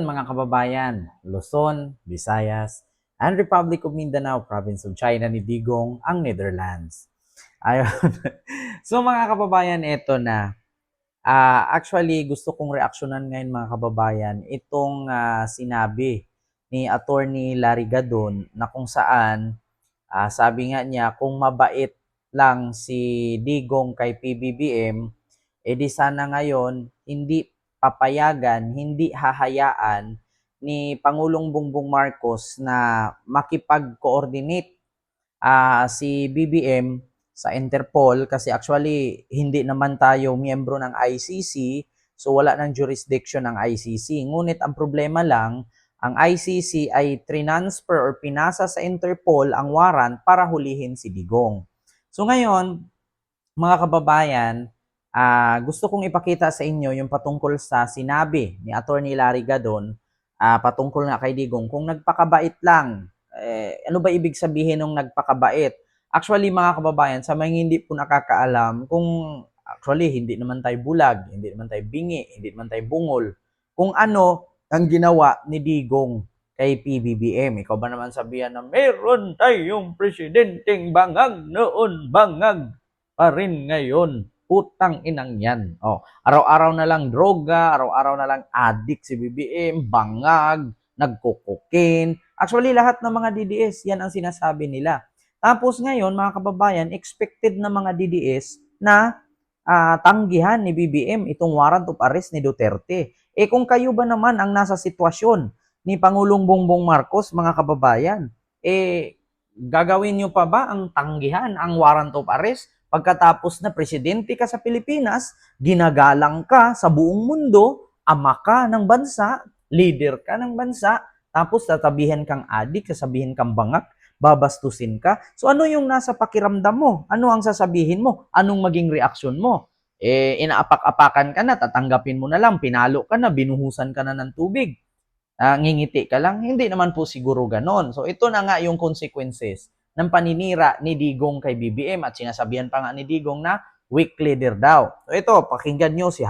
Mga kababayan, Luzon, Visayas, and Republic of Mindanao, Province of China ni Digong, ang Netherlands. Ayun. So mga kababayan, ito na. Actually, gusto kong reaksyonan ngayon mga kababayan, itong sinabi ni Attorney Larry Gadon na kung saan sabi nga niya kung mabait lang si Digong kay PBBM, edi sana ngayon hindi papayagan, hindi hahayaan ni Pangulong Bongbong Marcos na makipag-coordinate si BBM sa Interpol kasi actually hindi naman tayo miyembro ng ICC, so wala ng jurisdiction ng ICC. Ngunit ang problema lang, ang ICC ay transfer or pinasa sa Interpol ang warrant para hulihin si Digong. So ngayon, mga kababayan, gusto kong ipakita sa inyo yung patungkol sa sinabi ni Attorney Larry Gadon patungkol nga kay Digong. Kung nagpakabait lang, ano ba ibig sabihin ng nagpakabait? Actually, mga kababayan, sa mga hindi po nakakaalam, kung actually hindi naman tayo bulag, hindi naman tayo bingi, hindi naman tayo bungol, kung ano ang ginawa ni Digong kay PBBM. Ikaw ba naman sabihan na meron tayong presidenteng bangag noon, bangag pa rin ngayon. Putang inang yan. Oh, araw-araw na lang droga, araw-araw na lang addict si BBM, bangag, nagkukukin. Actually, lahat ng mga DDS, yan ang sinasabi nila. Tapos ngayon, mga kababayan, expected na mga DDS na tanggihan ni BBM itong warrant of arrest ni Duterte. Kung kayo ba naman ang nasa sitwasyon ni Pangulong Bongbong Marcos, mga kababayan, gagawin nyo pa ba ang tanggihan, ang warrant of arrest? Pagkatapos na presidente ka sa Pilipinas, ginagalang ka sa buong mundo, ama ka ng bansa, leader ka ng bansa, tapos sasabihin kang adik, sasabihin kang bangak, babastusin ka. So ano yung nasa pakiramdam mo? Ano ang sasabihin mo? Anong maging reaksyon mo? Inaapak-apakan ka na, tatanggapin mo na lang, pinalo ka na, binuhusan ka na ng tubig. Ngingiti ka lang, hindi naman po siguro ganon. So ito na nga yung consequences ng paninira ni Digong kay BBM at sinasabihan pa nga ni Digong na weak leader daw. So ito, pakinggan nyo si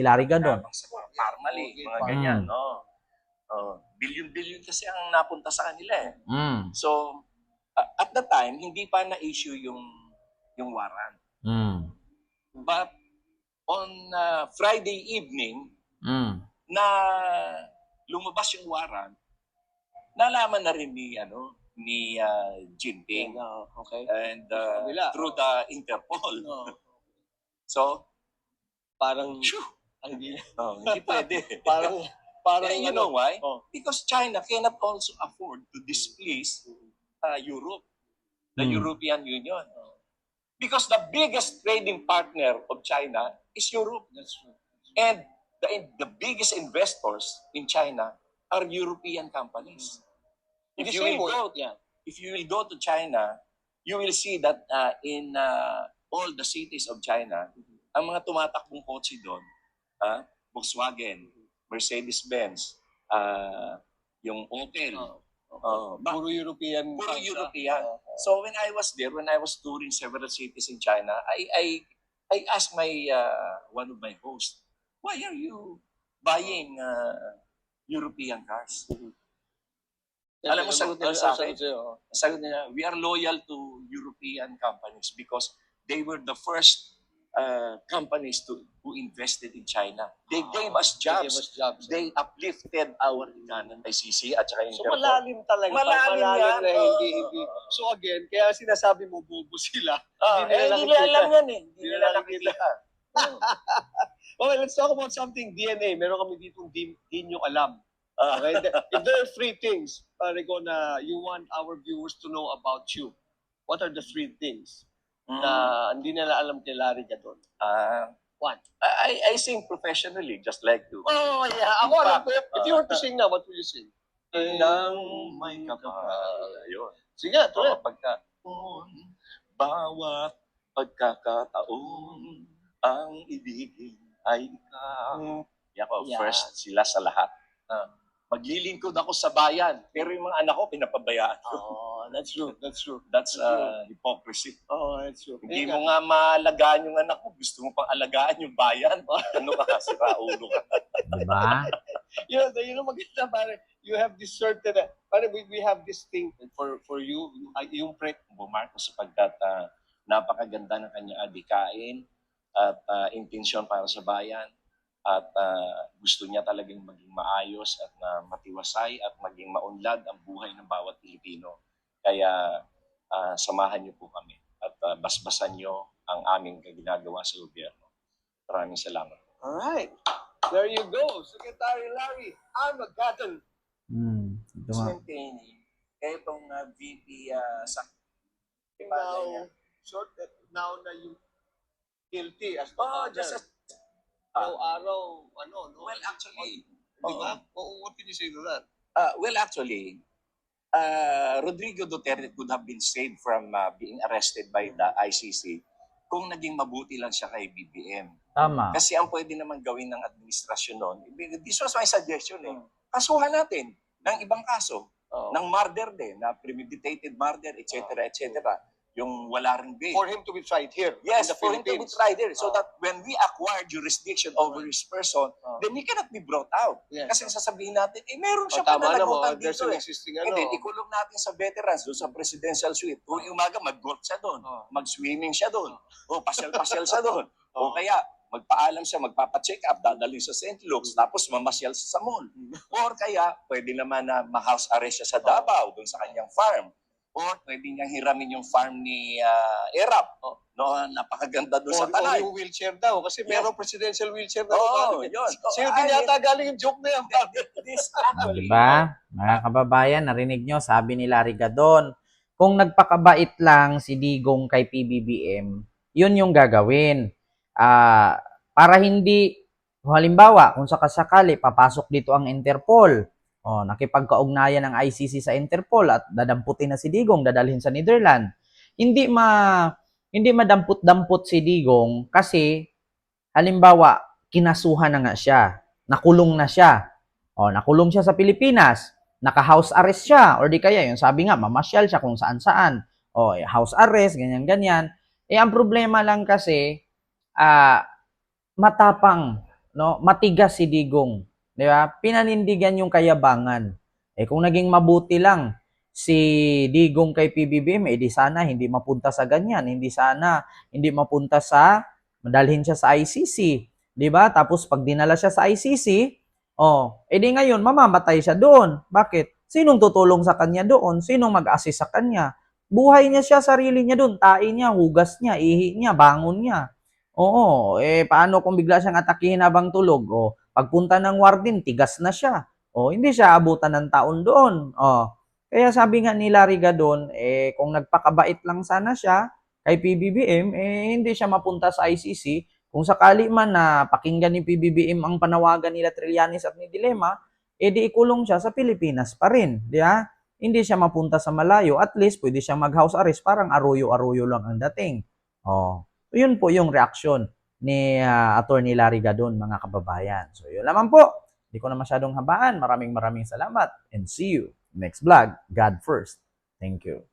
Larry Gadon. Normally, mga ganyan, no? Billion-billion kasi ang napunta sa kanila eh. So, at the time, hindi pa na-issue yung warrant. But on Friday evening, na lumabas yung warrant, nalaman na rin ni Jinping. Okay. And through the Interpol. So, Parang hindi pwede. parang you know why? Oh. Because China cannot also afford to displease Europe, the European Union. Because the biggest trading partner of China is Europe. That's true. And the biggest investors in China are European companies. If you will go to China, you will see that in all the cities of China, ang mga tumatakbong kotse doon, Volkswagen, Mercedes-Benz, yung Opel, Puro European. puro European. So when I was there, when I was touring several cities in China, I asked my one of my hosts, why are you buying European cars? Alam mo, sagot nila sa akin, sagot nila, we are loyal to European companies because they were the first companies who invested in China. They gave us jobs. They uplifted our economy. ICC at saka yung So malalim talaga. Malalim yan. Na hindi. So again, kaya sinasabi mo bobo sila. Hindi nila alam yan eh. Hindi nila nakikita. Okay, let's talk about something DNA. Meron kami ditong di nyo alam. Okay? If there are three things, Rico, na you want our viewers to know about you, what are the three things na hindi nila alam kay Larry Gadon? One, I sing professionally, just like you. Oh, yeah. Ako, if you were to sing now, what will you sing? Nang may kapal. Ayun. Sige, tuloy. Bawat pagkakataon, ang ibigin ay ikaw. First sila sa lahat. Maglilingkod ako sa bayan, pero yung mga anak ko, pinapabayaan ko. That's true. That's true. That's hypocrisy. That's true. Hindi mo nga maalagaan yung anak mo, gusto mo pang alagaan yung bayan. Ano ka kasi, raulo ka. Diba? You know, maganda pare. You have this certain, pare, we have this thing for you, yung Marcos sapagkat napakaganda ng kanyang adikain at intensyon para sa bayan at gusto niya talagang maging maayos at matiwasay at maging maunlad ang buhay ng bawat Pilipino. Kaya samahan niyo po kami at basbasan niyo ang aming ginagawa sa gobyerno. Maraming salamat. All right. There you go. Secretary Larry Armagatton. Ito nga. Kaya itong VP sa Now, short, now na yung guilty as just as araw-araw, ano, no? well actually Di ba? What can you say to that? well actually Rodrigo Duterte could have been saved from being arrested by the ICC kung naging mabuti lang siya kay BBM. Tama. Kasi ang pwede naman gawin ng administrasyon noon, this was my suggestion kasuhan natin ng ibang kaso, ng murder din, na premeditated murder, etc. etc. Yung wala ring bail. For him to be tried here. Yes, in the for him to be Philippines. tried there. So that when we acquire jurisdiction over his person, then he cannot be brought out. Yes. Kasi sasabihin natin, meron siya Tama na mo, pananagutan there's dito an existing ano. Hindi, ikulong natin sa veterans doon sa presidential suite. Kung umaga, mag-golf siya doon, mag-swimming siya doon, o pasyal-pasyal siya doon. O kaya, magpaalam siya, magpapacheck up, dadalhin sa St. Luke's, tapos mamasyal sa mall. Or kaya, pwede naman na ma-house arrest siya sa Davao, doon sa kanyang farm. Or pwede niyang hiramin yung farm ni Erap. No, napakaganda doon sa O Talay. yung wheelchair daw. Kasi merong presidential wheelchair daw. Oo, yun. Sino din yata galing yung joke na yan? This Di actually, ba? Mga kababayan, narinig nyo, sabi ni Larry Gadon, kung nagpakabait lang si Digong kay PBBM, yun yung gagawin. Para hindi, halimbawa, kung sakasakali, papasok dito ang Interpol, nakipagkaugnayan ng ICC sa Interpol at dadamputin na si Digong, dadalhin sa Netherlands. Hindi madamput-damput si Digong kasi halimbawa kinasuhan na nga siya, nakulong na siya. Nakulong siya sa Pilipinas, naka-house arrest siya or di kaya yung sabi nga mamasyal siya kung saan-saan. House arrest, ganyan-ganyan. Ang problema lang kasi matapang, no? Matigas si Digong. Di ba? Pinanindigan yung kayabangan. Kung naging mabuti lang si Digong kay PBBM, di sana hindi mapunta sa ganyan. Hindi mapunta sa, madalhin siya sa ICC. Di ba? Tapos pag dinala siya sa ICC, di ngayon, mamamatay siya doon. Bakit? Sinong tutulong sa kanya doon? Sinong mag-assist sa kanya? Buhay niya siya, sarili niya doon. Tain niya, hugas niya, ihi niya, bangon niya. Paano kung bigla siyang atakihin habang tulog? Pagpunta ng warden, tigas na siya. Hindi siya abutan ng taon doon. Kaya sabi nga ni Larry Gadon, kung nagpakabait lang sana siya kay PBBM, hindi siya mapunta sa ICC. Kung sakali man na pakinggan ni PBBM ang panawagan nila Trillanes at ni Dilema, di ikulong siya sa Pilipinas pa rin. Di ba? Hindi siya mapunta sa malayo. At least, pwede siyang mag-house arrest. Parang aruyo-aruyo lang ang dating. Yun po yung reaksyon ni Attorney Larry Gadon, mga kababayan. So, yun naman po. Hindi ko na masyadong habaan. Maraming salamat and see you next vlog. God first. Thank you.